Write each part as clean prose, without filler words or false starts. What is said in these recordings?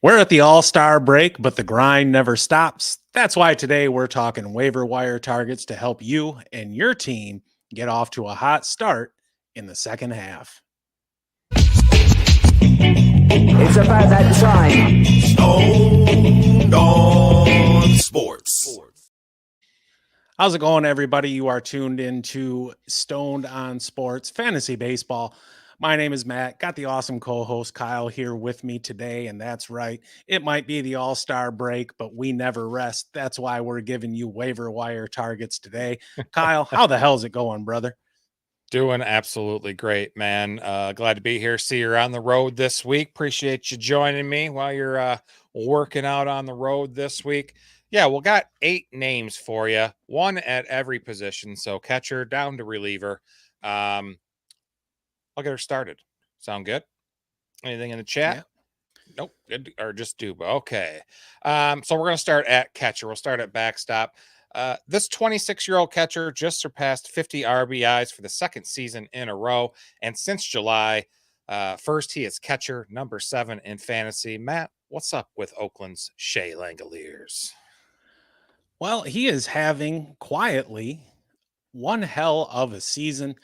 We're at the All-Star break, but the grind never stops. That's why today we're talking waiver wire targets to help you and your team get off to a hot start in the second half. It's about that time. Stoned on Sports. How's it going, everybody? You are tuned into Stoned on Sports Fantasy Baseball. My name is Matt. Got the awesome co-host Kyle here with me today, and that's right. It might be the All-Star break, but we never rest. That's why we're giving you waiver wire targets today. Kyle, how the hell's it going, brother? Doing absolutely great, man. Glad to be here. See you're on the road this week. Appreciate you joining me while you're working out on the road this week. Yeah, we got 8 names for you, one at every position. So catcher down to reliever. I'll get her started. Sound good? Anything in the chat? Yeah. Nope. Good. Or just do. Okay. So we're going to start at catcher. We'll start at backstop. This 26-year-old catcher just surpassed 50 RBIs for the second season in a row. And since July 1st, he is catcher number 7 in fantasy. Matt, what's up with Oakland's Shea Langeliers? Well, he is having quietly one hell of a season.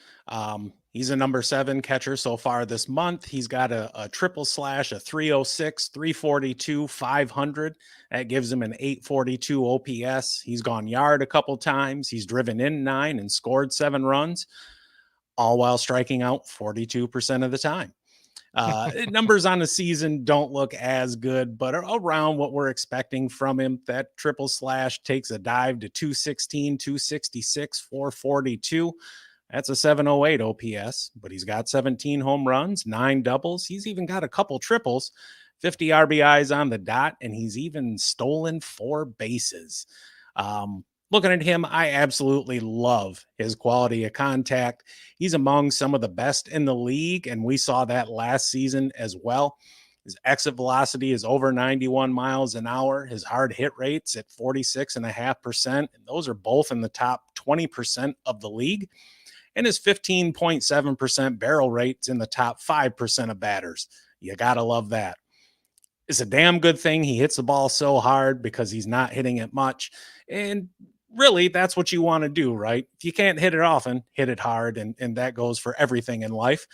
He's a number 7 catcher so far this month. He's got a triple slash, a 306, 342, 500. That gives him an 842 OPS. He's gone yard a couple times. He's driven in 9 and scored 7 runs, all while striking out 42% of the time. Numbers on the season don't look as good, but around what we're expecting from him. That triple slash takes a dive to 216, 266, 442. That's a 708 OPS, but he's got 17 home runs, 9 doubles. He's even got a couple triples, 50 RBIs on the dot, and he's even stolen 4 bases. Looking at him, I absolutely love his quality of contact. He's among some of the best in the league, and we saw that last season as well. His exit velocity is over 91 miles an hour. His hard hit rate's at 46.5%, and those are both in the top 20% of the league. And his 15.7% barrel rate's in the top 5% of batters. You got to love that. It's a damn good thing he hits the ball so hard because he's not hitting it much. And really, that's what you want to do, right? If you can't hit it often, hit it hard. And that goes for everything in life.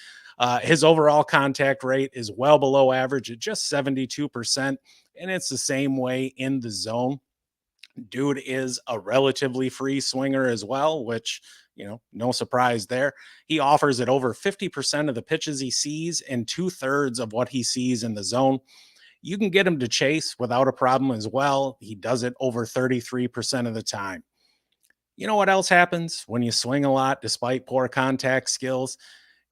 His overall contact rate is well below average at just 72%. And it's the same way in the zone. Dude is a relatively free swinger as well, which, no surprise there. He offers at over 50% of the pitches he sees and 2/3 of what he sees in the zone. You can get him to chase without a problem as well. He does it over 33% of the time. You know what else happens when you swing a lot despite poor contact skills?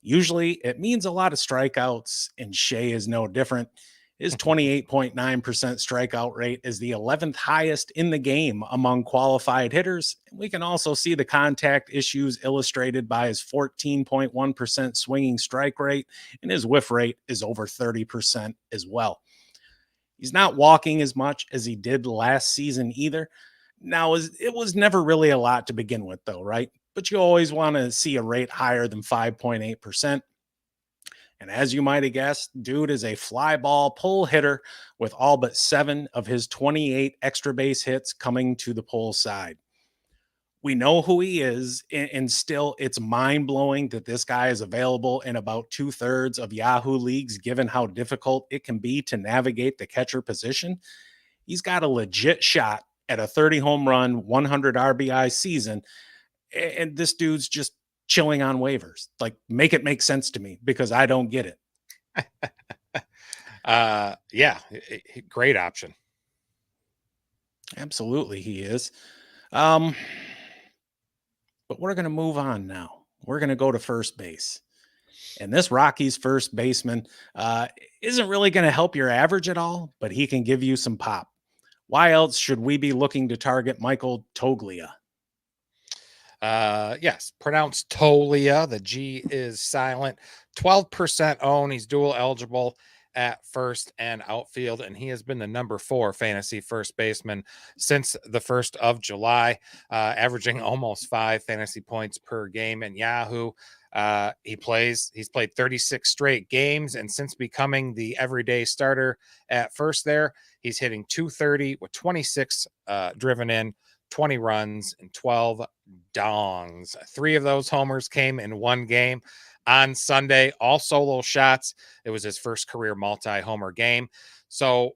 Usually it means a lot of strikeouts, and Shea is no different. His 28.9% strikeout rate is the 11th highest in the game among qualified hitters. We can also see the contact issues illustrated by his 14.1% swinging strike rate, and his whiff rate is over 30% as well. He's not walking as much as he did last season either. Now, it was never really a lot to begin with, though, right? But you always want to see a rate higher than 5.8%. And as you might have guessed, dude is a fly ball pull hitter with all but 7 of his 28 extra base hits coming to the pull side. We know who he is, and still it's mind-blowing that this guy is available in about 2/3 of Yahoo leagues, given how difficult it can be to navigate the catcher position. He's got a legit shot at a 30 home run, 100 RBI season, and this dude's just chilling on waivers. Like, make it make sense to me because I don't get it. Yeah, great option. Absolutely, he is. But we're going to move on now. We're going to go to first base. And this Rockies first baseman isn't really going to help your average at all, but he can give you some pop. Why else should we be looking to target Michael Toglia? Yes, pronounced Toglia. The G is silent. 12% own. He's dual eligible at first and outfield, and he has been the number 4 fantasy first baseman since the 1st of July, averaging almost 5 fantasy points per game in Yahoo. He's played 36 straight games, and since becoming the everyday starter at first there, he's hitting 230 with 26 driven in, 20 runs, and 12 dongs. 3 of those homers came in one game on Sunday, all solo shots. It was his first career multi-homer game. So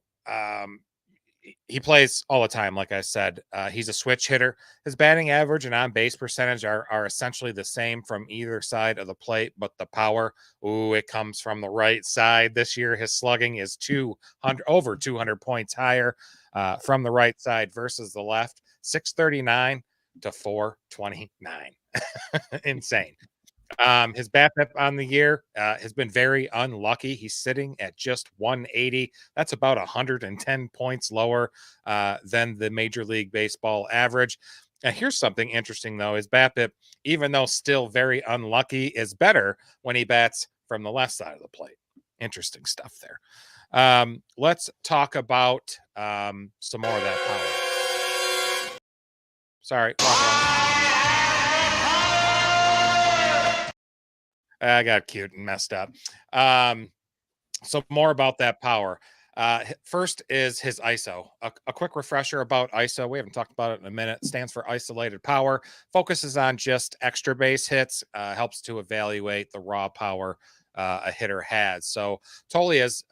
he plays all the time, like I said. He's a switch hitter. His batting average and on-base percentage are essentially the same from either side of the plate, but the power, it comes from the right side. This year, his slugging is over 200 points higher from the right side versus the left, 639 to 429. Insane. His BABIP on the year has been very unlucky. He's sitting at just 180. That's about 110 points lower than the Major League Baseball average. And here's something interesting, though. His BABIP, even though still very unlucky, is better when he bats from the left side of the plate. Interesting stuff there. Let's talk about some more of that power. Sorry. I got cute and messed up. So more about that power. First is his ISO. A quick refresher about ISO. We haven't talked about it in a minute. Stands for isolated power. Focuses on just extra base hits. Helps to evaluate the raw power a hitter has. So Toglia's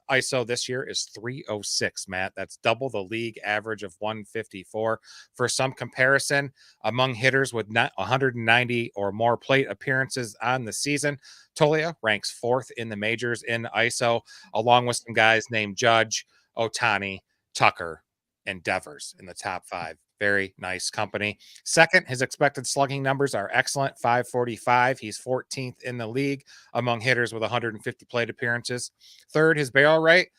ISO this year is 306, Matt. That's double the league average of 154. For some comparison, among hitters with 190 or more plate appearances on the season, Toglia ranks 4th in the majors in ISO, along with some guys named Judge, Ohtani, Tucker, and Devers in the top 5. Very nice company. Second, his expected slugging numbers are excellent, 545. He's 14th in the league among hitters with 150 plate appearances. Third, his barrel rate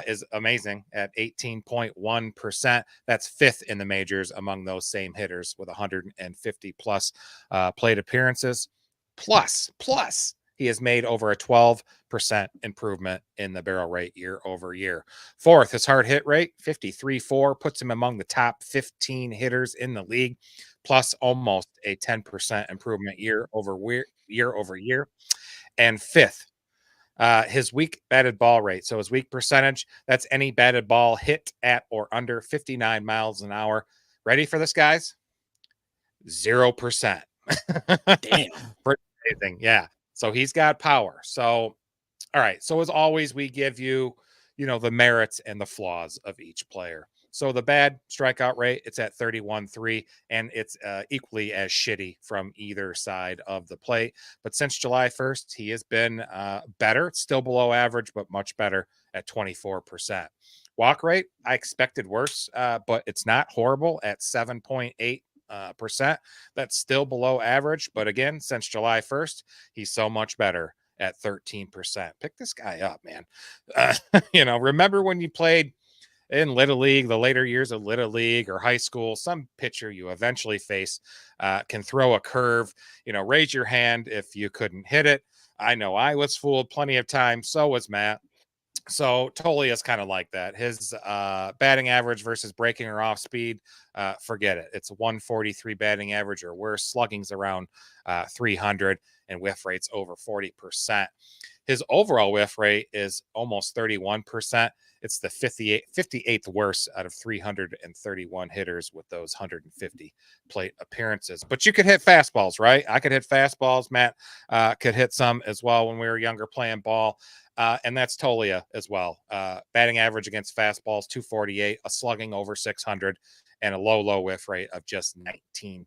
is amazing at 18.1%. That's 5th in the majors among those same hitters with 150 plus plate appearances. Plus, he has made over a 12% improvement in the barrel rate year over year. Fourth, his hard hit rate, 53.4, puts him among the top 15 hitters in the league, plus almost a 10% improvement year over year. And fifth, his weak batted ball rate. So his weak percentage, that's any batted ball hit at or under 59 miles an hour. Ready for this, guys? 0%. Damn. Pretty amazing. Yeah. So he's got power. So, all right. So as always, we give you, the merits and the flaws of each player. So the bad strikeout rate, it's at 31.3, and it's equally as shitty from either side of the plate. But since July 1st, he has been better. It's still below average, but much better at 24%. Walk rate, I expected worse, but it's not horrible at 7.8%. That's still below average, but again, since July 1st, he's so much better at 13%. Pick this guy up, man. Remember when you played in Little League, the later years of Little League or high school, some pitcher you eventually face can throw a curve. Raise your hand if you couldn't hit it. I know I was fooled plenty of times. So was Matt. So Toglia is kind of like that. His batting average versus breaking or off speed, forget it. It's 143 batting average or worse. Slugging's around 300 and whiff rate's over 40%. His overall whiff rate is almost 31%. It's the 58th worst out of 331 hitters with those 150 plate appearances. But you could hit fastballs, right? I could hit fastballs. Matt could hit some as well when we were younger playing ball. And that's Toglia as well. Batting average against fastballs, 248, a slugging over 600, and a low whiff rate of just 19%.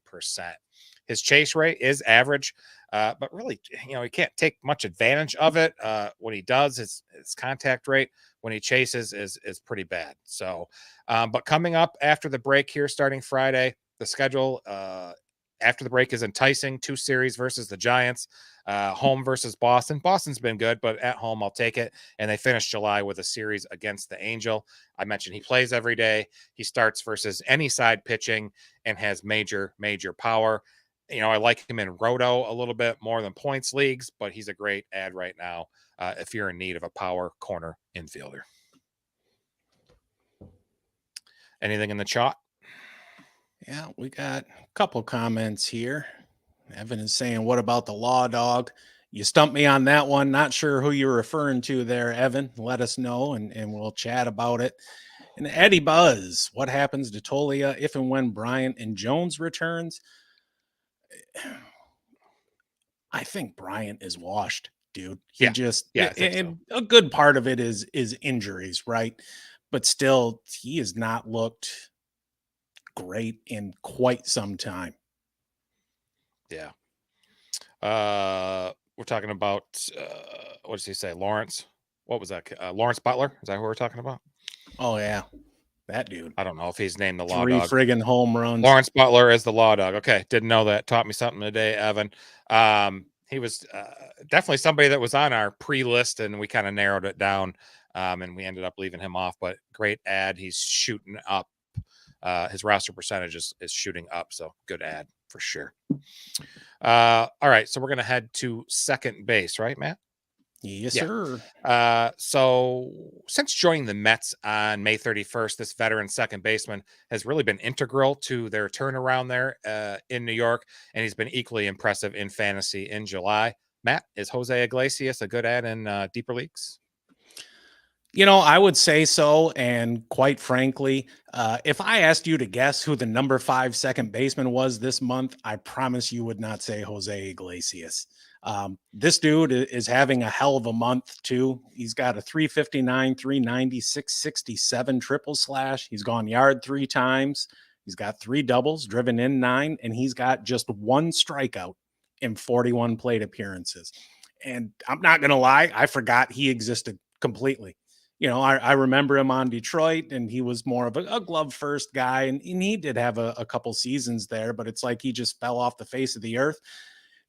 His chase rate is average, but really, he can't take much advantage of it. When he does, his contact rate when he chases is pretty bad. So, but coming up after the break here, starting Friday, the schedule after the break is enticing. 2 series versus the Giants, home versus Boston. Boston's been good, but at home, I'll take it. And they finish July with a series against the Angel. I mentioned he plays every day. He starts versus any side pitching and has major power. I like him in Roto a little bit more than points leagues, but he's a great ad right now if you're in need of a power corner infielder. Anything in the chat? Yeah, we got a couple comments here. Evan is saying, what about the law dog? You stumped me on that one. Not sure who you're referring to there, Evan. Let us know and we'll chat about it. And Eddie Buzz, what happens to Toglia if and when Bryant and Jones returns? I think Bryant is washed, dude. He Yeah. just Yeah, I think so. and a good part of it is injuries, right? But still, he has not looked great in quite some time. Yeah. We're talking about what does he say? Lawrence. What was that? Lawrence Butler? Is that who we're talking about? Oh yeah, that dude. I don't know if he's named the law 3 dog. friggin' home runs. Lawrence Butler is the law dog. Okay, didn't know that. Taught me something today, Evan. He was definitely somebody that was on our pre-list, and we kind of narrowed it down, and we ended up leaving him off. But great ad. He's shooting up. His roster percentage is shooting up, so good ad for sure. All right, so we're gonna head to second base, right, Matt? Yes, Yeah. sir. So since joining the Mets on May 31st, this veteran second baseman has really been integral to their turnaround there in New York, and he's been equally impressive in fantasy in July. Matt, is Jose Iglesias a good ad in deeper leagues? You know, I would say so. And quite frankly, if I asked you to guess who the number 5 second baseman was this month, I promise you would not say Jose Iglesias. This dude is having a hell of a month, too. He's got a 359, 390, 667 triple slash. He's gone yard 3 times. He's got 3 doubles, driven in 9, and he's got just 1 strikeout in 41 plate appearances. And I'm not going to lie, I forgot he existed completely. You know, I remember him on Detroit, and he was more of a glove first guy, and he did have a couple seasons there, but it's like he just fell off the face of the earth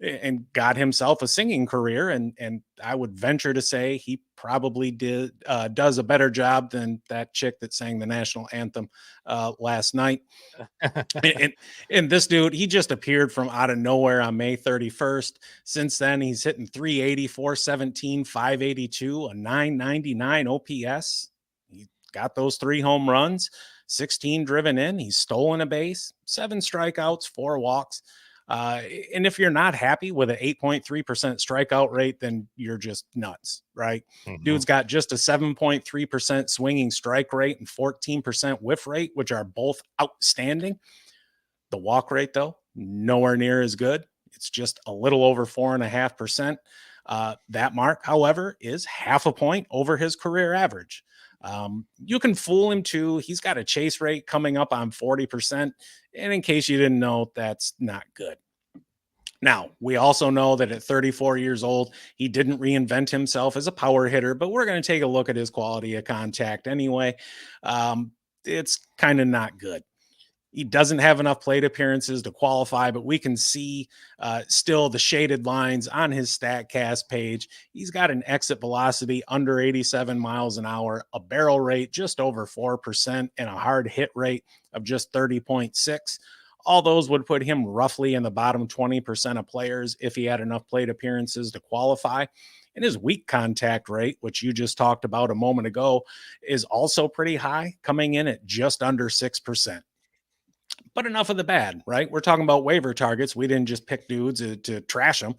and got himself a singing career. And I would venture to say he probably does a better job than that chick that sang the national anthem last night. And this dude, he just appeared from out of nowhere on May 31st. Since then, he's hitting 380, 417, 582, a 999 OPS. He got those 3 home runs, 16 driven in. He's stolen a base, 7 strikeouts, 4 walks. And if you're not happy with an 8.3% strikeout rate, then you're just nuts, right? Mhm. Dude's got just a 7.3% swinging strike rate and 14% whiff rate, which are both outstanding. The walk rate, though, nowhere near as good. It's just a little over 4.5%. That mark, however, is half a point over his career average. You can fool him too. He's got a chase rate coming up on 40%. And in case you didn't know, that's not good. Now, we also know that at 34 years old, he didn't reinvent himself as a power hitter, but we're going to take a look at his quality of contact anyway. It's kind of not good. He doesn't have enough plate appearances to qualify, but we can see still the shaded lines on his StatCast page. He's got an exit velocity under 87 miles an hour, a barrel rate just over 4%, and a hard hit rate of just 30.6. All those would put him roughly in the bottom 20% of players if he had enough plate appearances to qualify. And his weak contact rate, which you just talked about a moment ago, is also pretty high, coming in at just under 6%. But enough of the bad, right? We're talking about waiver targets. We didn't just pick dudes to trash them.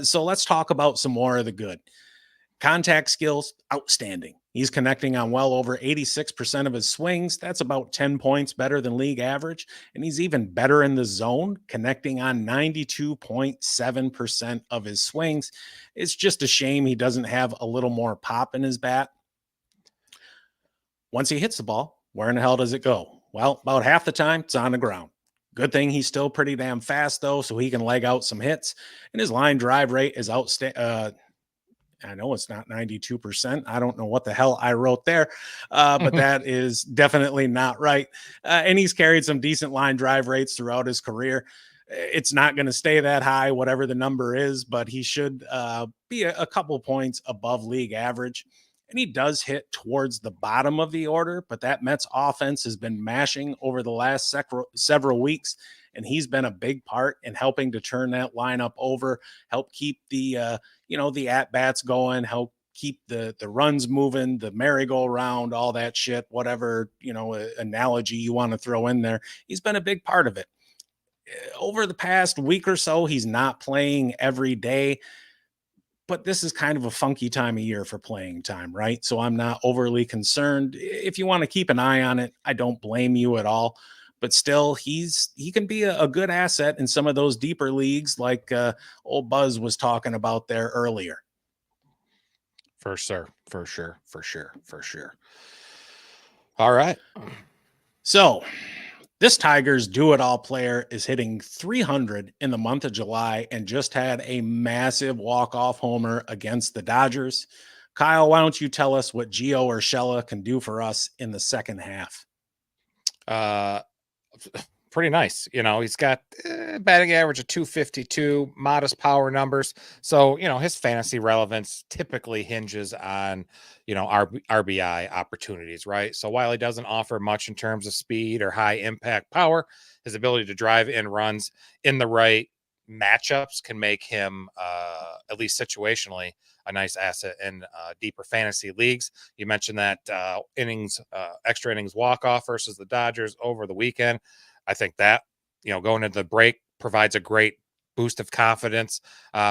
So let's talk about some more of the good. Contact skills, outstanding. He's connecting on well over 86% of his swings. That's about 10 points better than league average. And he's even better in the zone, connecting on 92.7% of his swings. It's just a shame he doesn't have a little more pop in his bat. Once he hits the ball, where in the hell does it go? Well, about half the time, it's on the ground. Good thing he's still pretty damn fast, though, so he can leg out some hits. And his line drive rate is outstanding. I know it's not 92%. I don't know what the hell I wrote there, but that is definitely not right. And he's carried some decent line drive rates throughout his career. It's not going to stay that high, whatever the number is, but he should be a couple points above league average. And he does hit towards the bottom of the order, but that Mets offense has been mashing over the last several weeks, and he's been a big part in helping to turn that lineup over, help keep the the at-bats going, help keep the runs moving, the merry-go-round, all that shit, whatever, analogy you want to throw in there. He's been a big part of it. over the past week or so, he's not playing every day, but this is kind of a funky time of year for playing time, right? So I'm not overly concerned. If you want to keep an eye on it, I don't blame you at all. But still, he can be a good asset in some of those deeper leagues, like old Buzz was talking about there earlier. For sure. For sure. For sure. For sure. All right. So this Tigers do-it-all player is hitting 300 in the month of July and just had a massive walk-off homer against the Dodgers. Kyle, why don't you tell us what Gio Urshela can do for us in the second half? Pretty nice. He's got batting average of 252, modest power numbers. So, his fantasy relevance typically hinges on, RBI opportunities, right? So while he doesn't offer much in terms of speed or high impact power, his ability to drive in runs in the right matchups can make him, at least situationally, a nice asset in deeper fantasy leagues. You mentioned that extra innings walk off versus the Dodgers over the weekend. I think that, going into the break provides a great boost of confidence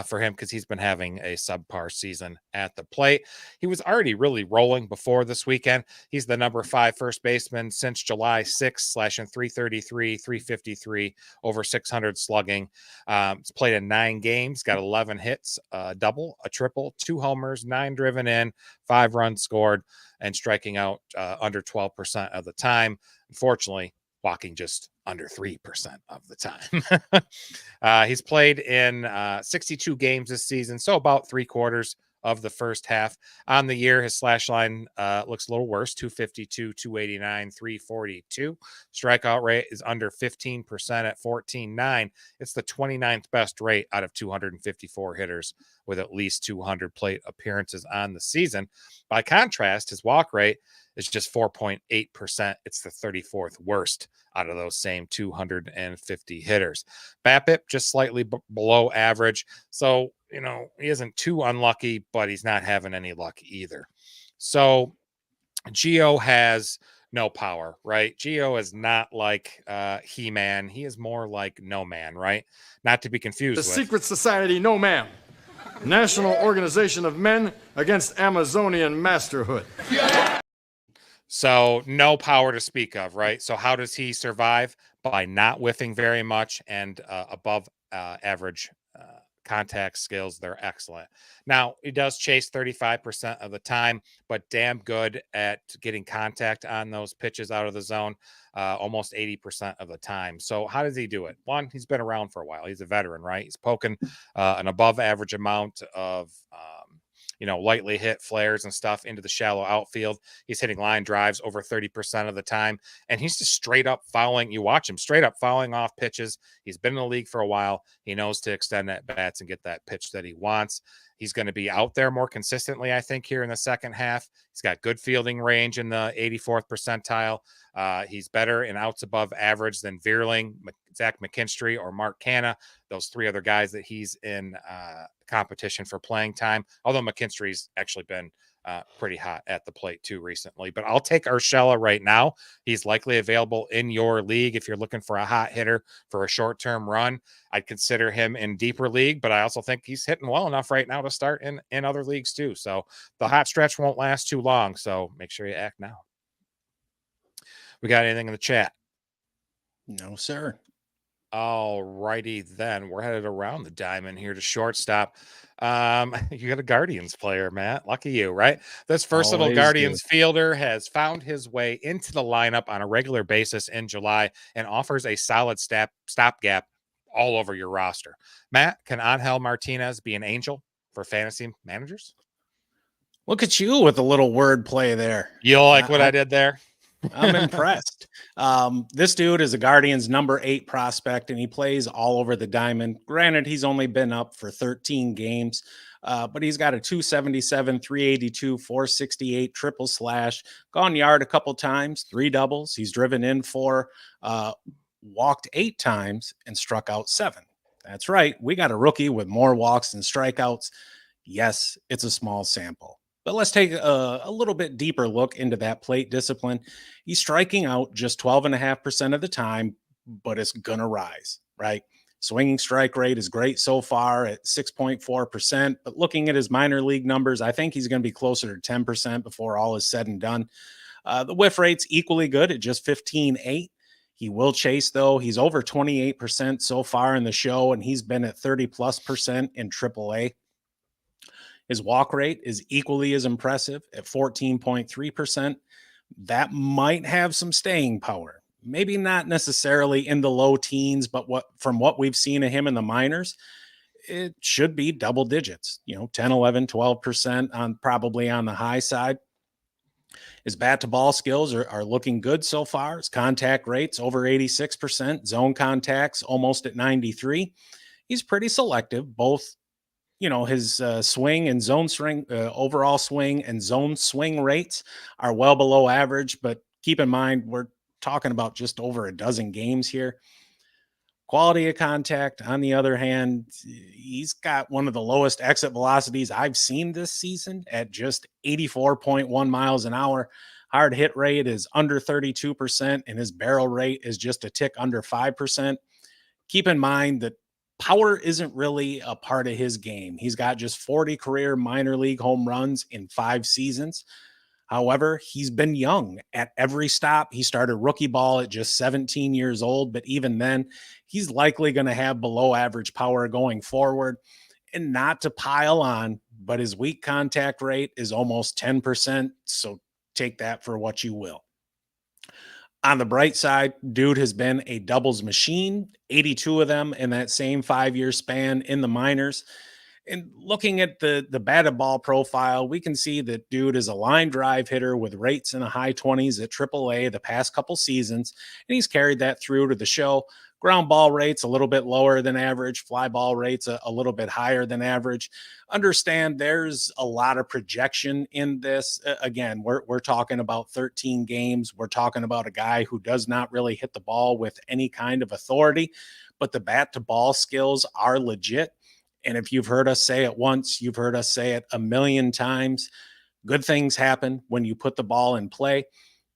for him because he's been having a subpar season at the plate. He was already really rolling before this weekend. He's the number 5 first baseman since July 6th, slashing 333, 353, over 600 slugging. He's played in 9 games, got 11 hits, a double, a triple, 2 homers, 9 driven in, 5 runs scored, and striking out under 12% of the time. Unfortunately, walking just under 3% of the time. He's played in 62 games this season, so about 3/4 of the first half. On the year, his slash line looks a little worse, 252, 289, 342. Strikeout rate is under 15% at 14.9. It's the 29th best rate out of 254 hitters with at least 200 plate appearances on the season. By contrast, his walk rate is just 4.8%. It's the 34th worst out of those same 250 hitters. BABIP just slightly below average. So, he isn't too unlucky, but he's not having any luck either. So Gio has no power, right? Gio is not like He-Man. He is more like No Man, right? Not to be confused The with secret society, No Man. National Organization of Men Against Amazonian Masterhood. So no power to speak of, right? So how does he survive? By not whiffing very much and above average contact skills. They're excellent. Now, he does chase 35% of the time, but damn good at getting contact on those pitches out of the zone, almost 80% of the time. So how does he do it? One, he's been around for a while. He's a veteran, right? He's poking an above average amount of lightly hit flares and stuff into the shallow outfield. He's hitting line drives over 30% of the time. And he's just straight up fouling. You watch him straight up fouling off pitches. He's been in the league for a while. He knows to extend at bats and get that pitch that he wants. He's going to be out there more consistently, I think, here in the second half. He's got good fielding range in the 84th percentile. He's better in outs above average than Vierling, Zach McKinstry, or Mark Canha. Those 3 other guys that he's in competition for playing time. Although McKinstry's actually been pretty hot at the plate too recently. But I'll take Urshela right now. He's likely available in your league if you're looking for a hot hitter for a short-term run. I'd consider him in deeper league, but I also think he's hitting well enough right now to start in other leagues too. So the hot stretch won't last too long. So make sure you act now. We got anything in the chat? No, sir. All righty then. We're headed around the diamond here to shortstop. You got a Guardians player, Matt. Lucky you, right? This versatile Always Guardians fielder has found his way into the lineup on a regular basis in July and offers a solid stopgap all over your roster. Matt, can Angel Martinez be an angel for fantasy managers? Look at you with a little wordplay there. You like what I did there? I'm impressed. This dude is a Guardians number 8 prospect, and he plays all over the diamond. Granted, he's only been up for 13 games, but he's got a 277, 382, 468 triple slash, gone yard a couple times, 3 doubles. He's driven in 4, walked 8 times, and struck out 7. That's right. We got a rookie with more walks than strikeouts. Yes, it's a small sample. But let's take a little bit deeper look into that plate discipline. He's striking out just 12.5% of the time, but it's going to rise, right? Swinging strike rate is great so far at 6.4%, but looking at his minor league numbers, I think he's going to be closer to 10% before all is said and done. The whiff rate's equally good at just 15.8. He will chase, though. He's over 28% so far in the show, and he's been at 30+% in AAA. His walk rate is equally as impressive at 14.3%. That might have some staying power. Maybe not necessarily in the low teens, but from what we've seen of him in the minors, it should be double digits, 10, 11, 12% on probably on the high side. His bat to ball skills are looking good so far. His contact rates over 86%, zone contacts almost at 93. He's pretty selective, both his swing and zone swing, overall swing and zone swing rates are well below average. But keep in mind, we're talking about just over a dozen games here. Quality of contact, on the other hand, he's got one of the lowest exit velocities I've seen this season at just 84.1 miles an hour. Hard hit rate is under 32%, and his barrel rate is just a tick under 5%. Keep in mind that power isn't really a part of his game. He's got just 40 career minor league home runs in 5 seasons. However, he's been young at every stop. He started rookie ball at just 17 years old, but even then, he's likely going to have below average power going forward. And not to pile on, but his weak contact rate is almost 10%. So take that for what you will. On the bright side, dude has been a doubles machine, 82 of them in that same 5-year span in the minors. And looking at the batted ball profile, we can see that dude is a line drive hitter with rates in the high 20s at AAA the past couple seasons, and he's carried that through to the show. Ground ball rates a little bit lower than average, fly ball rates a little bit higher than average. Understand there's a lot of projection in this. Again, we're talking about 13 games. We're talking about a guy who does not really hit the ball with any kind of authority, but the bat to ball skills are legit. And if you've heard us say it once, you've heard us say it a million times. Good things happen when you put the ball in play.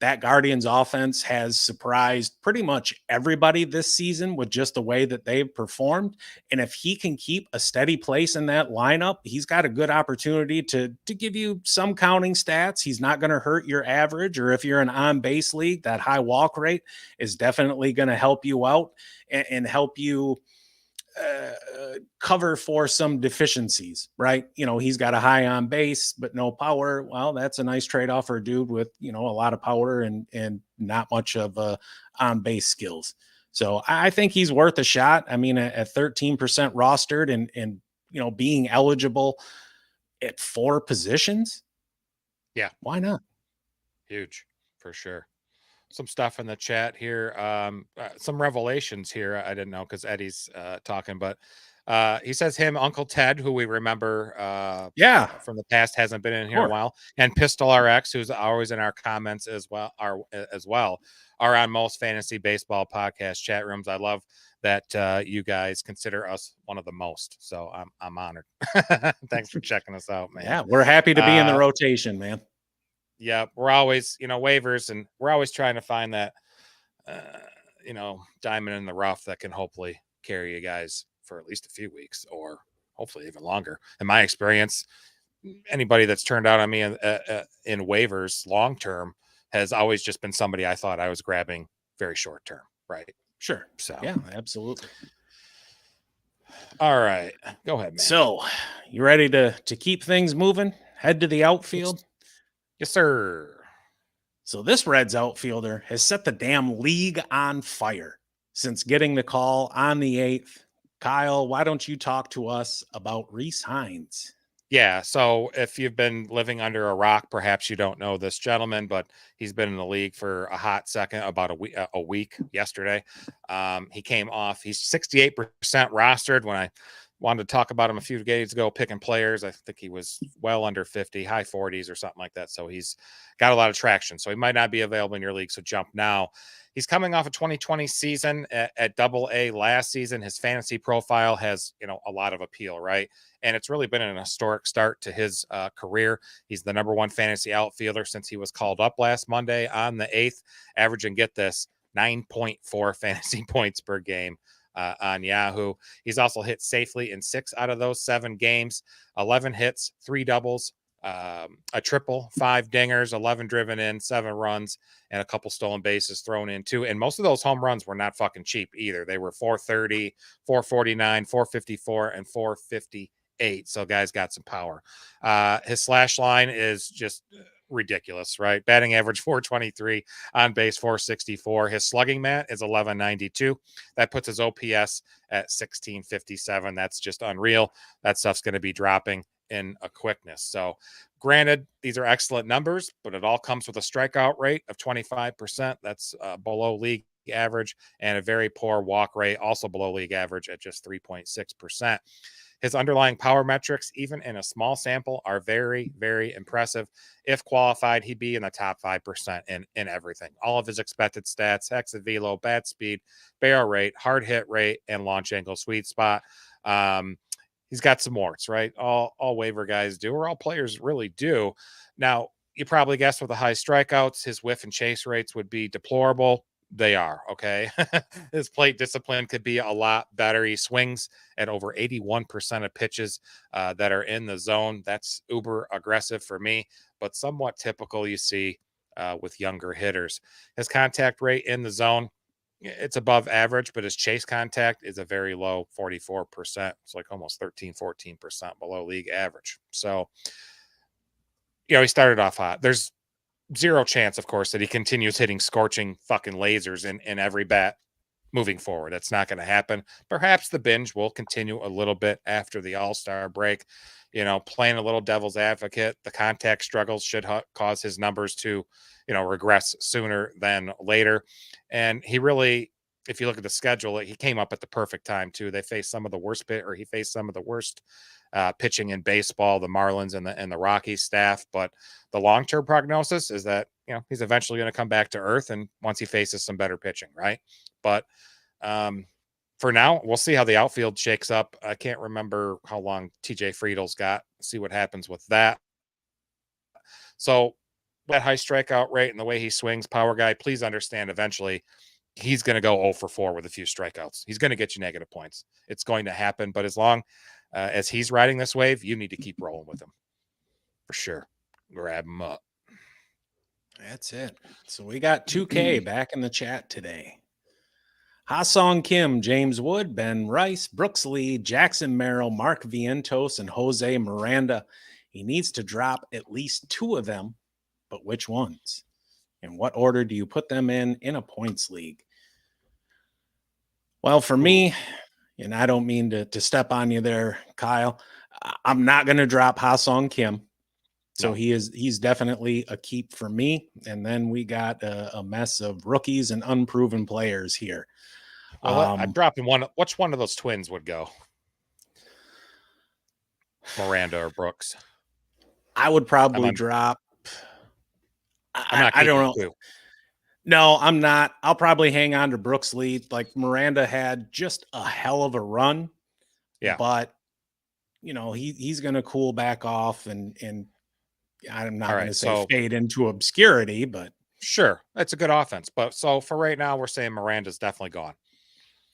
That Guardians offense has surprised pretty much everybody this season with just the way that they've performed. And if he can keep a steady place in that lineup, he's got a good opportunity to give you some counting stats. He's not going to hurt your average, or if you're an on-base league, that high walk rate is definitely going to help you out and help you cover for some deficiencies, right? He's got a high on base, but no power. Well, that's a nice trade-off for a dude with, a lot of power and not much of on base skills. So I think he's worth a shot. I mean, at 13% rostered and being eligible at 4 positions. Yeah. Why not? Huge for sure. Some stuff in the chat here. Some revelations here. I didn't know because Eddie's talking, but he says Uncle Ted, who we remember from the past, hasn't been in here in a while, and Pistol RX, who's always in our comments as well, are on most fantasy baseball podcast chat rooms. I love that you guys consider us one of the most. So I'm honored. Thanks for checking us out, man. Yeah, we're happy to be in the rotation, man. Yeah, we're always, waivers, and we're always trying to find that, diamond in the rough that can hopefully carry you guys for at least a few weeks or hopefully even longer. In my experience, anybody that's turned out on me in waivers long term has always just been somebody I thought I was grabbing very short term, right? Sure. So yeah, absolutely. All right, go ahead, man. So you ready to keep things moving? Head to the outfield. Yes, sir. So this Reds outfielder has set the damn league on fire since getting the call on the 8th. Kyle, why don't you talk to us about Rece Hinds? Yeah, so if you've been living under a rock, perhaps you don't know this gentleman, but he's been in the league for a hot second, about a week yesterday. He came off. He's 68% rostered. When I wanted to talk about him a few days ago, picking players, I think he was well under 50, high 40s or something like that. So he's got a lot of traction. So he might not be available in your league. So jump now. He's coming off a 2020 season at AA last season. His fantasy profile has, a lot of appeal, right? And it's really been an historic start to his career. He's the number 1 fantasy outfielder since he was called up last Monday on the 8th, averaging, get this, 9.4 fantasy points per game. on Yahoo. He's also hit safely in 6 out of those 7 games, 11 hits, 3 doubles, a triple, 5 dingers, 11 driven in, 7 runs, and a couple stolen bases thrown in too. And most of those home runs were not fucking cheap either. They were 430, 449, 454, and 458. So guys got some power. His slash line is just ridiculous, right? Batting average 423, on base 464. His slugging mat is 1192. That puts his OPS at 1657. That's just unreal. That stuff's going to be dropping in a quickness. So granted, these are excellent numbers, but it all comes with a strikeout rate of 25%. That's below league average, and a very poor walk rate, also below league average at just 3.6%. His underlying power metrics, even in a small sample, are very, very impressive. If qualified, he'd be in the top 5% in everything. All of his expected stats, exit velo, bat speed, barrel rate, hard hit rate, and launch angle sweet spot. He's got some warts, right? All waiver guys do, or all players really do. Now, you probably guessed with the high strikeouts, his whiff and chase rates would be deplorable. They are, okay? His plate discipline could be a lot better. He swings at over 81% of pitches that are in the zone. That's uber aggressive for me, but somewhat typical you see with younger hitters. His contact rate in the zone, it's above average, but his chase contact is a very low 44%. It's like almost 14% below league average. So, he started off hot. There's zero chance, of course, that he continues hitting scorching fucking lasers in every bat moving forward. That's not going to happen. Perhaps the binge will continue a little bit after the All-Star break. Playing a little devil's advocate, the contact struggles should cause his numbers to, regress sooner than later. And he really, if you look at the schedule, he came up at the perfect time too. He faced some of the worst pitching in baseball, the Marlins and the Rockies staff. But the long-term prognosis is that, he's eventually going to come back to earth, and once he faces some better pitching, right? But for now, we'll see how the outfield shakes up. I can't remember how long TJ Friedel's got. See what happens with that. So that high strikeout rate and the way he swings, power guy, please understand eventually he's going to go 0 for 4 with a few strikeouts. He's going to get you negative points. It's going to happen. But as long as he's riding this wave, you need to keep rolling with him. For sure. Grab him up. That's it. So we got 2K back in the chat today. Ha-Song Kim, James Wood, Ben Rice, Brooks Lee, Jackson Merrill, Mark Vientos, and Jose Miranda. He needs to drop at least 2 of them, but which ones? In what order do you put them in a points league? Well, for me, and I don't mean to step on you there, Kyle, I'm not going to drop Ha-Song Kim. So No. he's definitely a keep for me. And then we got a mess of rookies and unproven players here. Well, I'm dropping one. Which one of those twins would go? Miranda or Brooks? I would probably drop. I don't know. Two. No, I'm not. I'll probably hang on to Brooks Lee. Like Miranda had just a hell of a run. Yeah. But, he's going to cool back off and I'm not going to say fade into obscurity, but. Sure. That's a good offense. But so for right now, we're saying Miranda's definitely gone.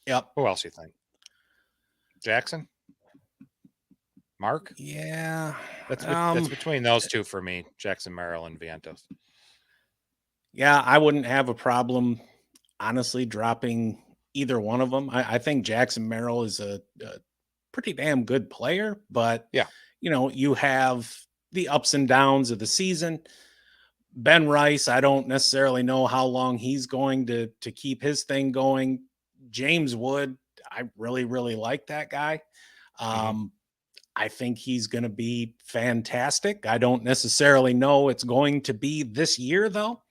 Yep. Who else you think? Jackson? Mark? Yeah. That's between those two for me, Jackson Merrill and Vientos. Yeah, I wouldn't have a problem, honestly, dropping either one of them. I think Jackson Merrill is a pretty damn good player, but, yeah, you have the ups and downs of the season. Ben Rice, I don't necessarily know how long he's going to keep his thing going. James Wood, I really, really like that guy. I think he's going to be fantastic. I don't necessarily know it's going to be this year, though.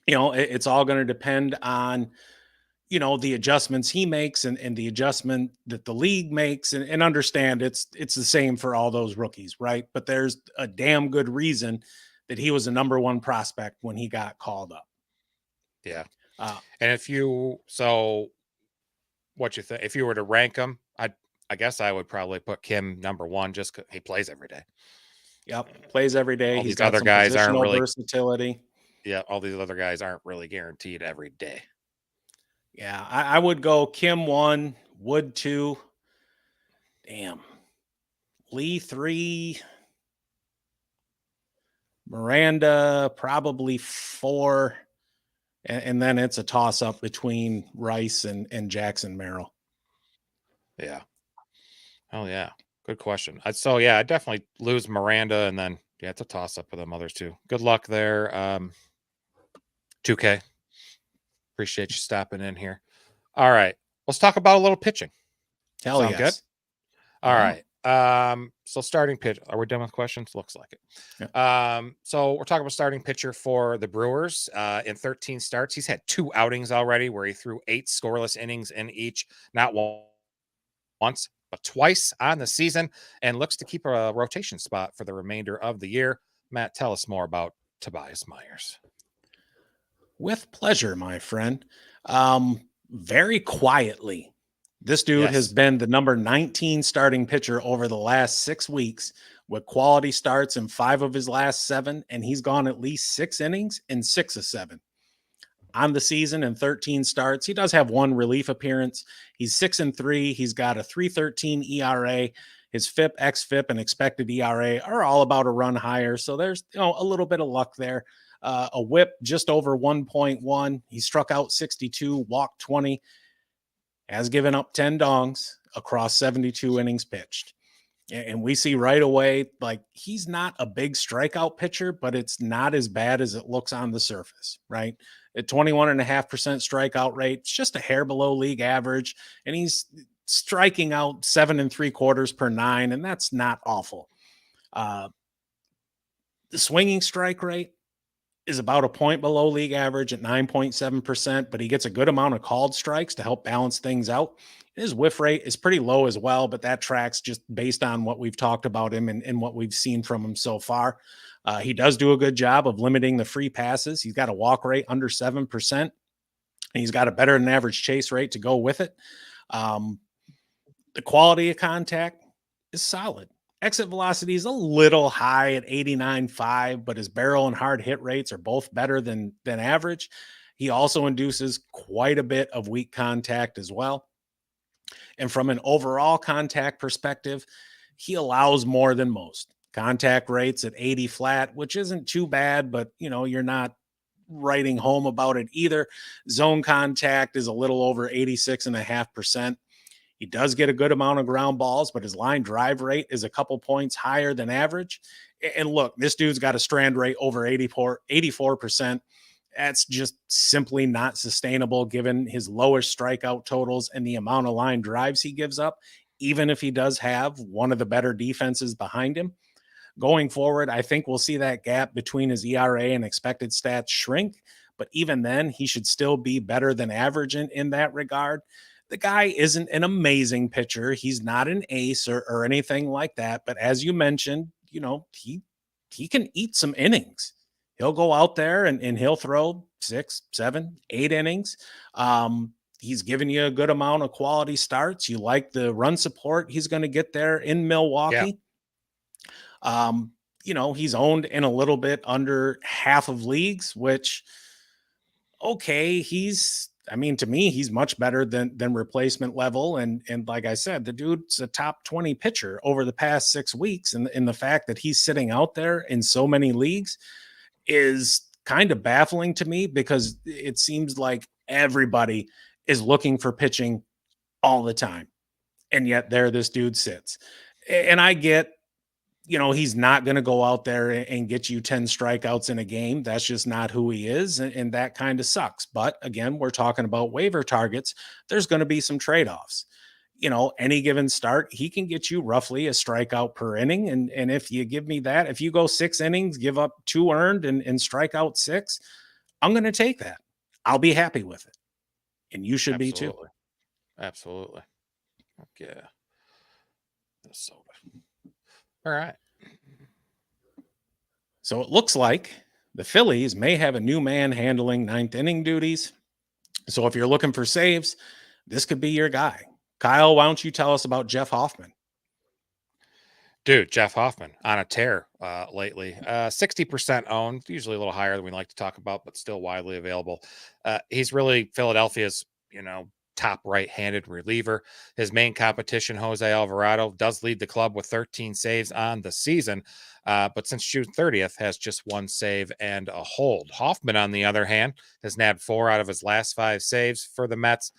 It's all going to depend on, the adjustments he makes and the adjustment that the league makes, and understand it's the same for all those rookies, right? But there's a damn good reason that he was a number 1 prospect when he got called up. Yeah. And what you think, if you were to rank them, I guess I would probably put Kim number 1 just because he plays every day. Yep. Plays every day. All He's these got other some guys aren't positional really versatility. Yeah. All these other guys aren't really guaranteed every day. Yeah, I would go Kim 1, Wood 2. Damn. Lee 3, Miranda probably 4. And then it's a toss up between Rice and Jackson Merrill. Yeah. Oh yeah. Good question. I definitely lose Miranda, and then it's a toss up with them others too. Good luck there. 2K. Appreciate you stopping in here. All right. Let's talk about a little pitching. Hell Sound good? yes. All Yeah. right. So starting pitch. Are we done with questions? Looks like it. So we're talking about starting pitcher for the Brewers. In 13 starts, he's had 2 outings already where he threw 8 scoreless innings in each, not once, but twice on the season, and looks to keep a rotation spot for the remainder of the year. Matt, tell us more about Tobias Myers. With pleasure, my friend. Very quietly, this dude has Yes. been the number 19 starting pitcher over the last 6 weeks with quality starts in 5 of his last 7, and he's gone at least 6 innings in 6 of 7. On the season in 13 starts, he does have 1 relief appearance. He's 6-3. He's got a 3.13 ERA. His FIP, xFIP, and expected ERA are all about a run higher. So there's a little bit of luck there. A whip just over 1.1. He struck out 62, walked 20, has given up 10 dongs across 72 innings pitched. And we see right away, like, he's not a big strikeout pitcher, but it's not as bad as it looks on the surface, right? At 21.5% strikeout rate, it's just a hair below league average. And he's striking out 7.75 per 9, and that's not awful. The swinging strike rate is about a point below league average at 9.7%, but he gets a good amount of called strikes to help balance things out. His whiff rate is pretty low as well, but that tracks just based on what we've talked about him and what we've seen from him so far. He does do a good job of limiting the free passes. He's got a walk rate under 7%, and he's got a better than average chase rate to go with it. The quality of contact is solid. Exit velocity is a little high at 89.5, but his barrel and hard hit rates are both better than average. He also induces quite a bit of weak contact as well. And from an overall contact perspective, he allows more than most. Contact rates at 80 flat, which isn't too bad, but you're not writing home about it either. Zone contact is a little over 86.5%. He does get a good amount of ground balls, but his line drive rate is a couple points higher than average. And look, this dude's got a strand rate over 84%. That's just simply not sustainable given his lowest strikeout totals and the amount of line drives he gives up, even if he does have one of the better defenses behind him. Going forward, I think we'll see that gap between his ERA and expected stats shrink, but even then, he should still be better than average in that regard. The guy isn't an amazing pitcher. He's not an ace or anything like that. But as you mentioned, he can eat some innings. He'll go out there and he'll throw 6, 7, 8 innings. He's giving you a good amount of quality starts. You like the run support he's going to get there in Milwaukee. He's owned in a little bit under half of leagues, which, okay, to me, he's much better than replacement level. And like I said, the dude's a top 20 pitcher over the past 6 weeks. And the fact that he's sitting out there in so many leagues is kind of baffling to me, because it seems like everybody is looking for pitching all the time. And yet there this dude sits. And I get, he's not going to go out there and get you 10 strikeouts in a game. That's just not who he is. And that kind of sucks. But again, we're talking about waiver targets. There's going to be some trade-offs. Any given start, he can get you roughly a strikeout per inning. And if you give me that, if you go 6 innings, give up 2 earned and strike out 6, I'm going to take that. I'll be happy with it. And you should be too. Absolutely. Okay. Minnesota. All right. So it looks like the Phillies may have a new man handling 9th inning duties. So if you're looking for saves, this could be your guy. Kyle, why don't you tell us about Jeff Hoffman? Dude, Jeff Hoffman on a tear lately. 60% owned, usually a little higher than we like to talk about, but still widely available. He's really Philadelphia's top right-handed reliever. His main competition, Jose Alvarado, does lead the club with 13 saves on the season, but since June 30th has just 1 save and a hold. Hoffman, on the other hand, has nabbed 4 out of his last 5 saves for the Mets,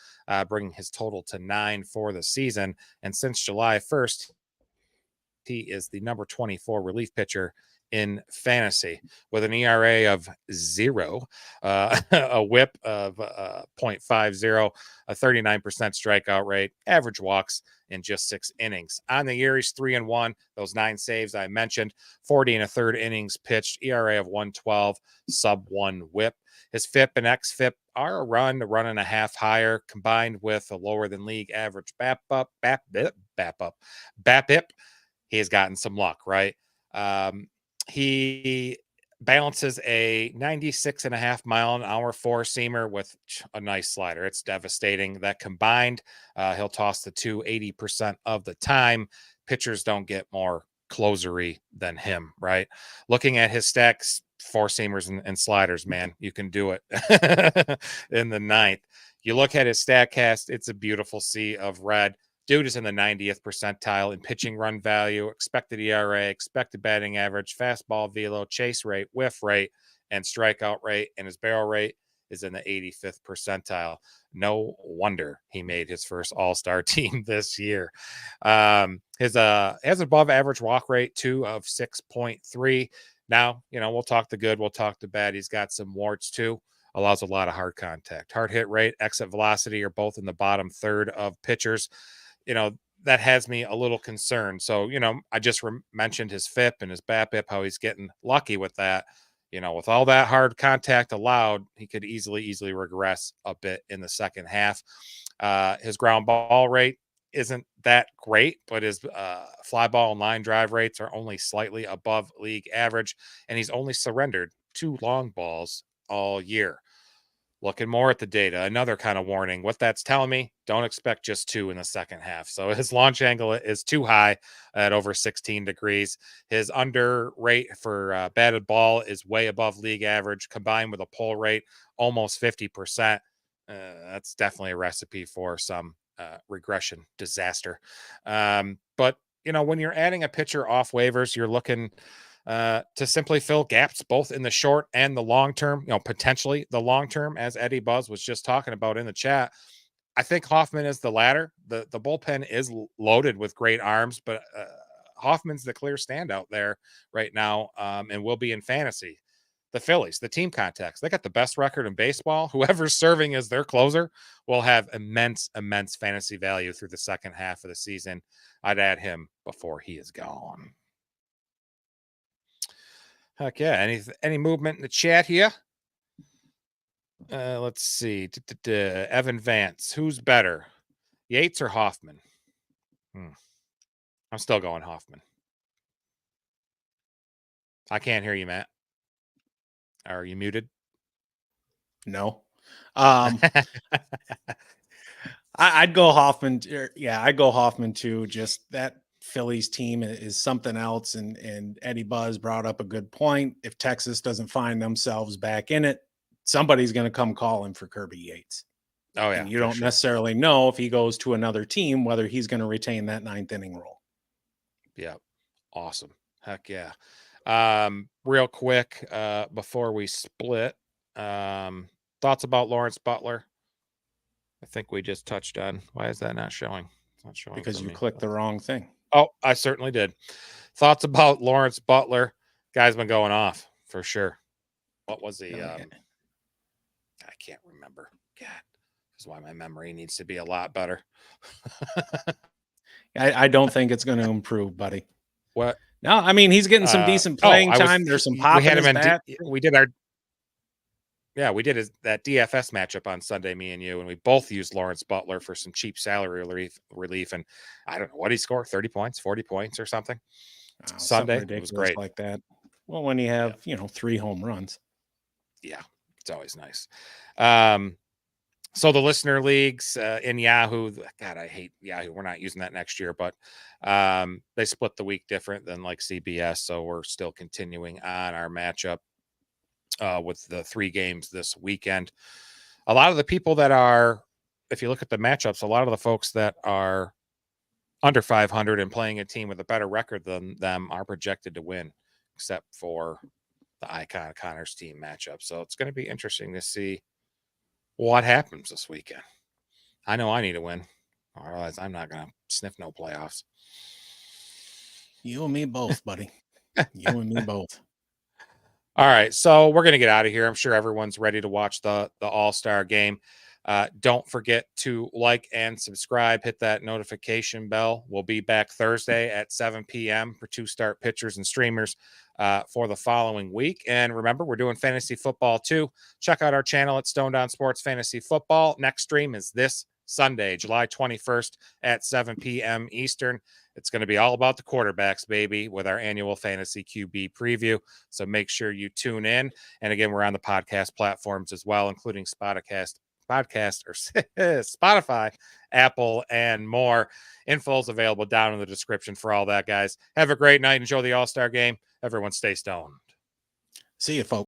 bringing his total to 9 for the season. And since July 1st, he is the number 24 relief pitcher in fantasy with an ERA of 0, a whip of 0.50, a 39% strikeout rate, average walks in just 6 innings. On the year, he's 3-1. Those 9 saves I mentioned, 40 and a third innings pitched, ERA of 1.12, sub 1 whip. His FIP and XFIP are a run and a half higher, combined with a lower than league average BAPIP. He has gotten some luck, right? He balances a 96.5-mile-an-hour four-seamer with a nice slider. It's devastating. That combined, he'll toss the 80% of the time. Pitchers don't get more closery than him, right? Looking at his stacks, four-seamers and sliders, man, you can do it in the 9th. You look at his StatCast, it's a beautiful sea of red. Dude is in the 90th percentile in pitching run value, expected ERA, expected batting average, fastball velo, chase rate, whiff rate, and strikeout rate. And his barrel rate is in the 85th percentile. No wonder he made his first all-star team this year. His has above average walk rate too of 6.3. Now, we'll talk the good, we'll talk the bad. He's got some warts too. Allows a lot of hard contact. Hard hit rate, exit velocity are both in the bottom third of pitchers. That has me a little concerned. So, I just mentioned his FIP and his BAPIP, how he's getting lucky with that. With all that hard contact allowed, he could easily regress a bit in the second half. His ground ball rate isn't that great, but his fly ball and line drive rates are only slightly above league average, and he's only surrendered 2 long balls all year. Looking more at the data, another kind of warning. What that's telling me, don't expect just 2 in the second half. So his launch angle is too high at over 16 degrees. His under rate for batted ball is way above league average, combined with a pull rate almost 50%. That's definitely a recipe for some regression disaster. But, when you're adding a pitcher off waivers, you're looking to simply fill gaps both in the short and the long term, potentially the long term, as Eddie Buzz was just talking about in the chat. I think Hoffman is the latter. The bullpen is loaded with great arms, but Hoffman's the clear standout there right now, and will be in fantasy. The Phillies, the team contacts, they got the best record in baseball. Whoever's serving as their closer will have immense fantasy value through the second half of the season. I'd add him before he is gone. Heck yeah. Any movement in the chat here? Let's see. Evan Vance. Who's better, Yates or Hoffman? I'm still going Hoffman. I can't hear you, Matt. Are you muted? No. I'd go Hoffman. I'd go Hoffman too. Just that Phillies team is something else. And Eddie Buzz brought up a good point. If Texas doesn't find themselves back in it, somebody's going to come calling for Kirby Yates. Oh, yeah. And you don't necessarily know if he goes to another team, whether he's going to retain that 9th inning role. Yeah. Awesome. Heck yeah. Real quick, before we split, thoughts about Lawrence Butler? I think we just touched on. Why is that not showing? It's not showing because you clicked the wrong thing. Oh, I certainly did. Thoughts about Lawrence Butler? Guy's been going off for sure. What was he? I can't remember. God, this is why my memory needs to be a lot better. I don't think it's going to improve, buddy. What? No, I mean, he's getting some decent playing time. There's some pop in his bat. We did that DFS matchup on Sunday, me and you, and we both used Lawrence Butler for some cheap salary relief. And I don't know what he scored, 30 points, 40 points or something. Sunday, it was great. Like that. Well, when you have, 3 home runs. Yeah, it's always nice. So the listener leagues in Yahoo, God, I hate Yahoo. We're not using that next year, but they split the week different than like CBS. So we're still continuing on our matchup with the 3 games this weekend. A lot of the people that are if you look at the matchups, a lot of the folks that are under 500 and playing a team with a better record than them are projected to win, except for the Icon Connors team matchup. So it's going to be interesting to see what happens this weekend. I know I need to win. Otherwise, I'm not going to sniff no playoffs. You and me both, buddy. You and me both. All right, so we're going to get out of here. I'm sure everyone's ready to watch the All-Star game. Don't forget to like and subscribe. Hit that notification bell. We'll be back Thursday at 7 p.m. for 2 start pitchers and streamers for the following week. And remember, we're doing fantasy football too. Check out our channel at Stone Down Sports Fantasy Football. Next stream is this Sunday, July 21st at 7 p.m. Eastern. It's going to be all about the quarterbacks, baby, with our annual fantasy QB preview. So make sure you tune in. And again, we're on the podcast platforms as well, including Spotify, Apple, and more. Info is available down in the description for all that, guys. Have a great night. Enjoy the All-Star game. Everyone stay stoned. See you, folks.